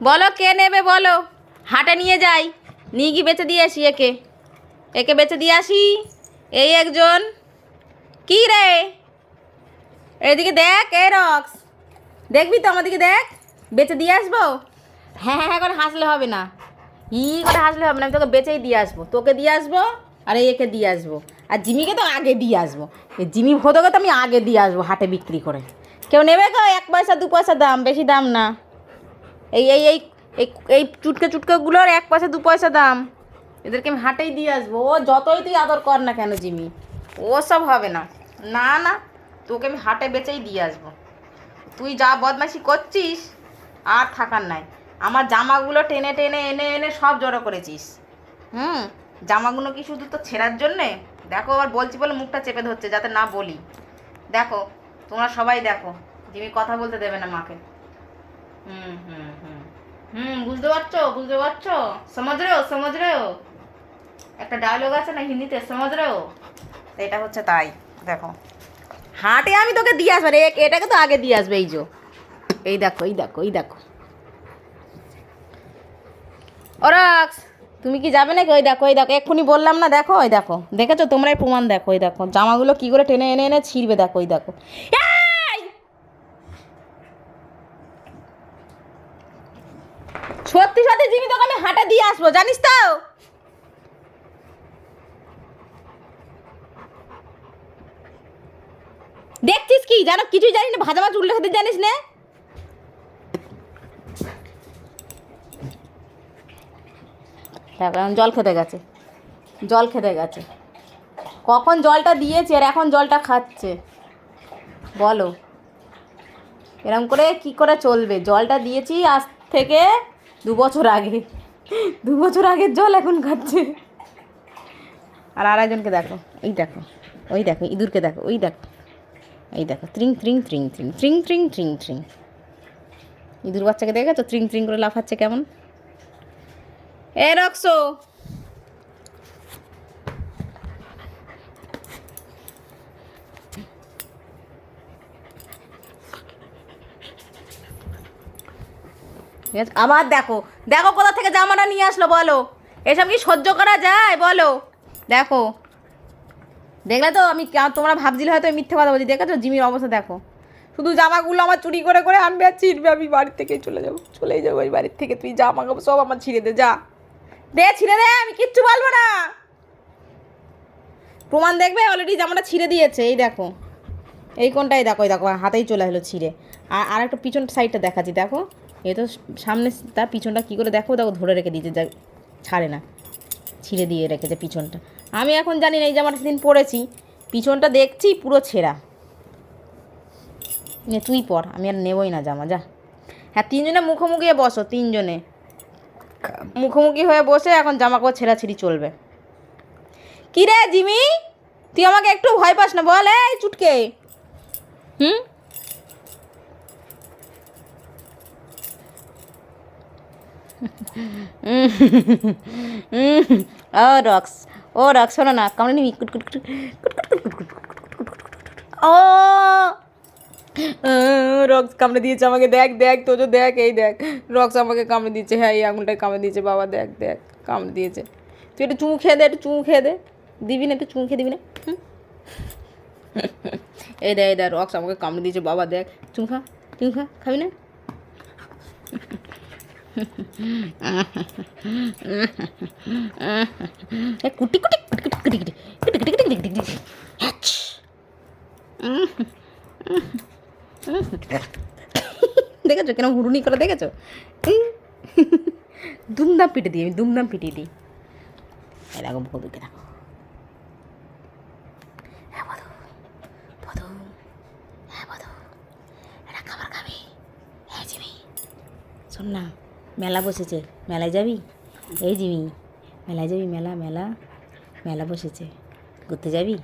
বলো কে নেবে বলো, হাটে নিয়ে যাই, নিয়ে গিয়ে বেচে দিয়ে আসি, একে একে বেচে দিয়ে আসি। এই একজন, কি রে, এদিকে দেখ, এই রক্স, দেখবি তো আমাদিকে দেখ, বেচে দিয়ে আসবো। হ্যাঁ হ্যাঁ হ্যাঁ করে হাসলে হবে না, করে হাসলে হবে না, আমি তোকে বেচেই দিয়ে আসবো, তোকে দিয়ে আসবো আর একে দিয়ে আসবো, আর জিমিকে তো আগে দিয়ে আসবো। এই জিমি ভোদকে তো আমি আগে দিয়ে আসবো হাটে বিক্রি করে। কেউ নেবে গো? 1 পয়সা 2 পয়সা দাম, বেশি দাম না। এই এই এই এই এই চুটকে চুটকেগুলোর 1 পয়সা 2 পয়সা দাম, এদেরকে আমি হাটেই দিয়ে আসবো। ও যতই তুই আদর কর না কেন জিমি, ও সব হবে না। না না, তোকে আমি হাটে বেচেই দিয়ে আসবো। তুই যা বদমাইশি করছিস আর থাকার নাই। আমার জামাগুলো টেনে টেনে এনে এনে সব জড়ো করেছিস। জামাগুলো কি শুধু তো ছেঁড়ার জন্যে? দেখো, আবার বলছি বলে মুখটা চেপে ধরছে যাতে না বলি। দেখো, তোমরা সবাই দেখো, জিমি কথা বলতে দেবে না মাকে। হুম হুম হুম হুম বুঝতে পারছো, বুঝতে পারছো? সমাজ রেও, সমাজ রেও, একটা ডায়লগ আছে না হিন্দিতে, সমাজ রেও, এটা হচ্ছে তাই। দেখো, হাটে আমি তোকে দিয়ে আসবো, এটাকে তো আগে দিয়ে আসবে। এই যে, এই দেখো, এই দেখো, এই দেখো। ওরাক্স, তুমি কি যাবে নাকি? ওই দেখো, ওই দেখো, এক্ষুনি বললাম না, দেখো, ওই দেখো, দেখেছো তোমরাই প্রমাণ, দেখো, ওই দেখো জামাগুলো কি করে টেনে এনে এনে ছিঁড়বে, দেখো, ওই দেখো। এই! সত্যি সত্যি জিমি তোকে আমি হাটে দিয়ে আসবো, জানিস তো? দেখছিস কি, জানো কিছুই জানিস না, ভাজা মাছ উল্টে খেতে জানিস না। এখন জল খেতে গেছে, জল খেতে গেছে। কখন জলটা দিয়েছে আর এখন জলটা খাচ্ছে, বলো এরকম করে কি করে চলবে? জলটা দিয়েছি আজ থেকে 2 বছর আগে, 2 বছর আগের জল এখন খাচ্ছে। আর আরেকজনকে দেখো, এই দেখো, ওই দেখো ইঁদুরকে দেখো, ওই দেখো, এই দেখো, ত্রিং ত্রিং ত্রিং ত্রিং ত্রিং ত্রিং ত্রিং ত্রিং। ইঁদুর বাচ্চাকে দেখেছো ত্রিং ত্রিং করে লাফাচ্ছে কেমন? এ রক্সো, ঠিক আছে? আবার দেখো, দেখো কোথা থেকে জামাটা নিয়ে আসলো, বলো এসব কি সহ্য করা যায় বলো? দেখো, দেখলে তো আমি, তোমরা ভাবছিলে হয়তো মিথ্যে কথা বলছি, দেখেছো জিমির অবস্থা দেখো। শুধু জামাগুলো আমার চুরি করে করে আনবে আর ছিঁড়বে, আমি বাড়ির থেকেই চলেই যাবো এই বাড়ির থেকে। তুই জামা কাপড় সব আমার ছিঁড়ে দে, যা দে, ছিঁড়ে দে, আমি কিচ্ছু বলবো না। প্রমাণ দেখবে, অলরেডি জামাটা ছিঁড়ে দিয়েছে, এই দেখো, এই কোনটাই দেখো, এই দেখো হাতেই চলে এলো ছিঁড়ে। আর একটা পিছন সাইডটা দেখাচ্ছি, দেখো, এ তো সামনে, তার পিছনটা কী করে দেখো, দেখো ধরে রেখে দিয়েছে, যা ছাড়ে না, ছিঁড়ে দিয়ে রেখেছে পিছনটা। আমি এখন জানি না, এই জামাটা সেদিন পরেছি, পিছনটা দেখছি পুরো ছেঁড়া। তুই পর, আমি আর নেবই না জামা, যা। হ্যাঁ, 3 জনে মুখোমুখি বসো, 3 জনে মুখোমুখি হয়ে বসে এখন জামা কাপড় ছেঁড়াছিড়ি চলবে। কী রে জিমি, তুই আমাকে একটু ভয় পাস না বল? এই চুটকে, হুম, ও রক্স, ও রক্স, শোনো না, কামড়ে নিবি, ও রক্স কামড়ে দিয়েছে আমাকে, দেখ দেখ তোজো, দেখ, এই দেখ, রক্স আমাকে কামড়ে দিয়েছে। হ্যাঁ, এই আঙুলটায় কামড়ে দিয়েছে, বাবা দেখ দেখ, কামড়ে দিয়েছে। তুই একটু চুমু খেয়ে দে, একটু চুমু খেয়ে দে, দিবি না? একটু চুমু খেয়ে দিবি না? এই দেখ, এই দেখ, রক্স আমাকে কামড়ে দিয়েছে, বাবা দেখ, চুমু খা, চুমু খা, খাবি না? কুটি কুটি কুটি কুটি কুটি কুটি কুটি কুটি কুটি কুটি। দেখেছো কেন হুড়ুনি করে, দেখেছো? দুমদাম পিটে দিই, আমি দুমদাম পিটিয়ে দিই। এরকম বধুকে দেখো, হ্যাঁ বধু, বধু, হ্যাঁ বধু, এটা খাবার খাবি? হ্যাঁ জিমি, শোন না, মেলা বসেছে, মেলায় যাবি? এই জিমি, মেলায় যাবি? মেলা মেলা মেলা বসেছে, ঘুরতে যাবি?